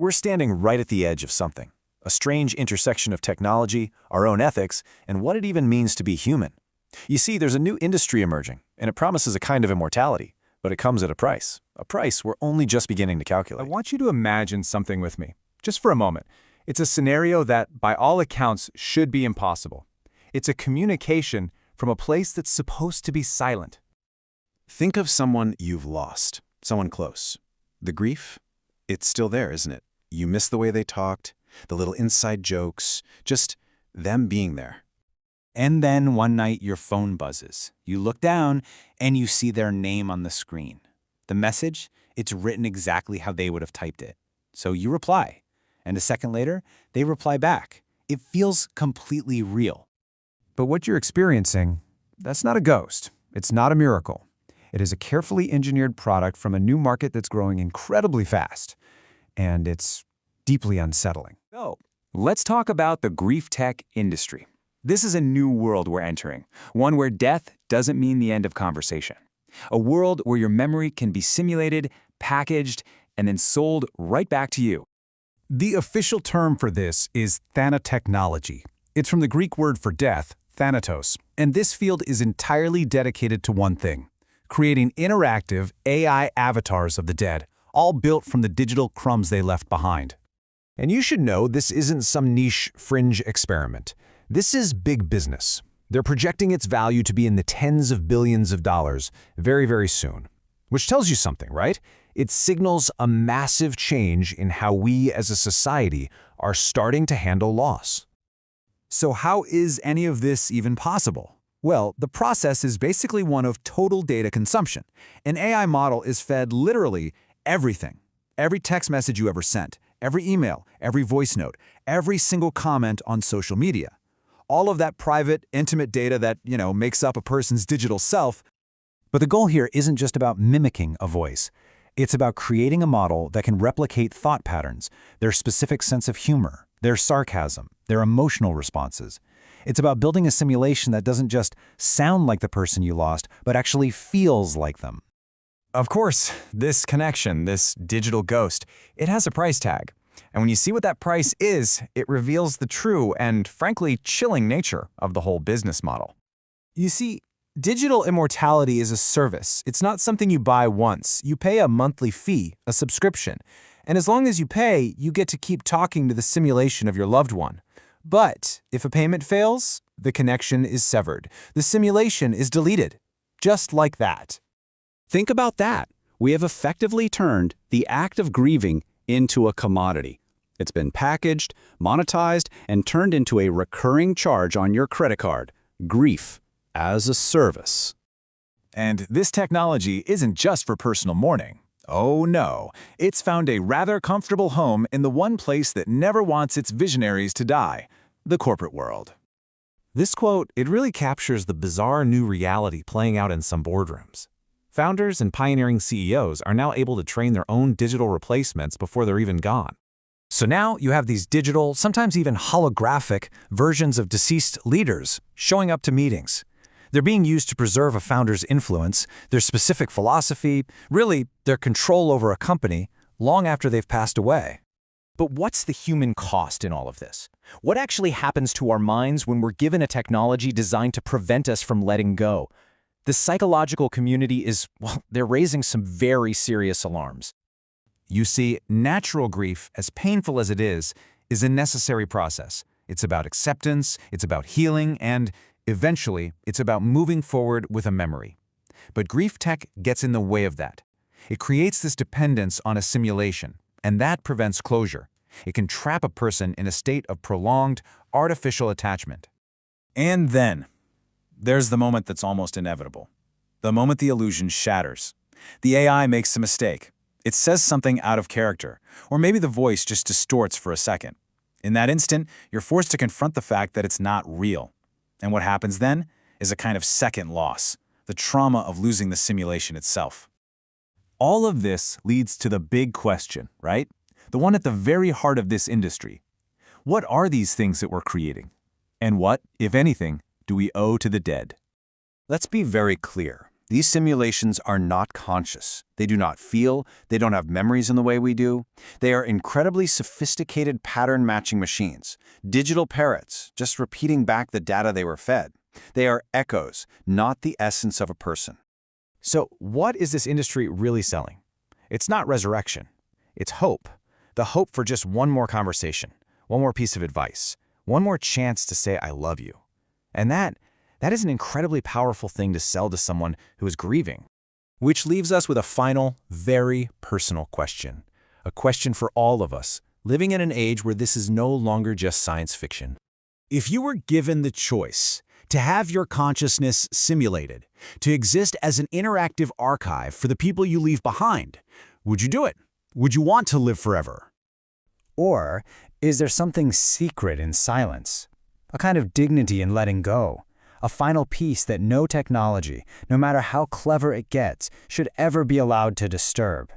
We're standing right at the edge of something, a strange intersection of technology, our own ethics, and what it even means to be human. You see, there's a new industry emerging, and it promises a kind of immortality, but it comes at a price we're only just beginning to I calculate. want you to imagine something with me, just for a moment. It's a scenario that, by all accounts, should be impossible. It's a communication from a place that's supposed to be silent. Think of someone you've lost, someone close. The grief? It's still there, isn't it? You miss the way they talked, the little inside jokes, just them being there. And then one night your phone buzzes. You look down and you see their name on the screen. The message, it's written exactly how they would have typed it. So you reply. And a second later, they reply back. It feels completely real. But what you're experiencing, that's not a ghost. It's not a miracle. It is a carefully engineered product from a new market that's growing incredibly fast. And it's deeply unsettling. So, let's talk about the grief tech industry. This is a new world we're entering, one where death doesn't mean the end of conversation. A world where your memory can be simulated, packaged, and then sold right back to you. The official term for this is thanatechnology. It's from the Greek word for death, thanatos, and this field is entirely dedicated to one thing: creating interactive AI avatars of the dead, all built from the digital crumbs they left behind. And you should know this isn't some niche fringe experiment. This is big business. They're projecting its value to be in the tens of billions of dollars very, very soon. Which tells you something, right? It signals a massive change in how we as a society are starting to handle loss. So how is any of this even possible? Well, the process is basically one of total data consumption. An AI model is fed literally everything. Every text message you ever sent, every email, every voice note, every single comment on social media. All of that private, intimate data that, makes up a person's digital self. But the goal here isn't just about mimicking a voice. It's about creating a model that can replicate thought patterns, their specific sense of humor, their sarcasm, their emotional responses. It's about building a simulation that doesn't just sound like the person you lost, but actually feels like them. Of course, this connection, this digital ghost, it has a price tag. And when you see what that price is, it reveals the true and, frankly, chilling nature of the whole business model. You see, digital immortality is a service. It's not something you buy once. You pay a monthly fee, a subscription. And as long as you pay, you get to keep talking to the simulation of your loved one. But if a payment fails, the connection is severed. The simulation is deleted. Just like that. Think about that. We have effectively turned the act of grieving into a commodity. It's been packaged, monetized, and turned into a recurring charge on your credit card. Grief as a service. And this technology isn't just for personal mourning. Oh no, it's found a rather comfortable home in the one place that never wants its visionaries to die, the corporate world. This quote, it really captures the bizarre new reality playing out in some boardrooms. Founders and pioneering CEOs are now able to train their own digital replacements before they're even gone. So now you have these digital, sometimes even holographic, versions of deceased leaders showing up to meetings. They're being used to preserve a founder's influence, their specific philosophy, really their control over a company, long after they've passed away. But what's the human cost in all of this? What actually happens to our minds when we're given a technology designed to prevent us from letting go? The psychological community is, they're raising some very serious alarms. You see, natural grief, as painful as it is a necessary process. It's about acceptance, it's about healing, and eventually, it's about moving forward with a memory. But grief tech gets in the way of that. It creates this dependence on a simulation, and that prevents closure. It can trap a person in a state of prolonged, artificial attachment. And then, there's the moment that's almost inevitable. The moment the illusion shatters. The AI makes a mistake. It says something out of character, or maybe the voice just distorts for a second. In that instant, you're forced to confront the fact that it's not real. And what happens then is a kind of second loss, the trauma of losing the simulation itself. All of this leads to the big question, right? The one at the very heart of this industry. What are these things that we're creating? And what, if anything, do we owe to the dead? Let's be very clear. These simulations are not conscious. They do not feel, they don't have memories in the way we do. They are incredibly sophisticated pattern-matching machines, digital parrots, just repeating back the data they were fed. They are echoes, not the essence of a person. So what is this industry really selling? It's not resurrection. It's hope. The hope for just one more conversation, one more piece of advice, one more chance to say I love you. And that is an incredibly powerful thing to sell to someone who is grieving. Which leaves us with a final, very personal question. A question for all of us, living in an age where this is no longer just science fiction. If you were given the choice to have your consciousness simulated, to exist as an interactive archive for the people you leave behind, would you do it? Would you want to live forever? Or is there something secret in silence? A kind of dignity in letting go? A final piece that no technology, no matter how clever it gets, should ever be allowed to disturb?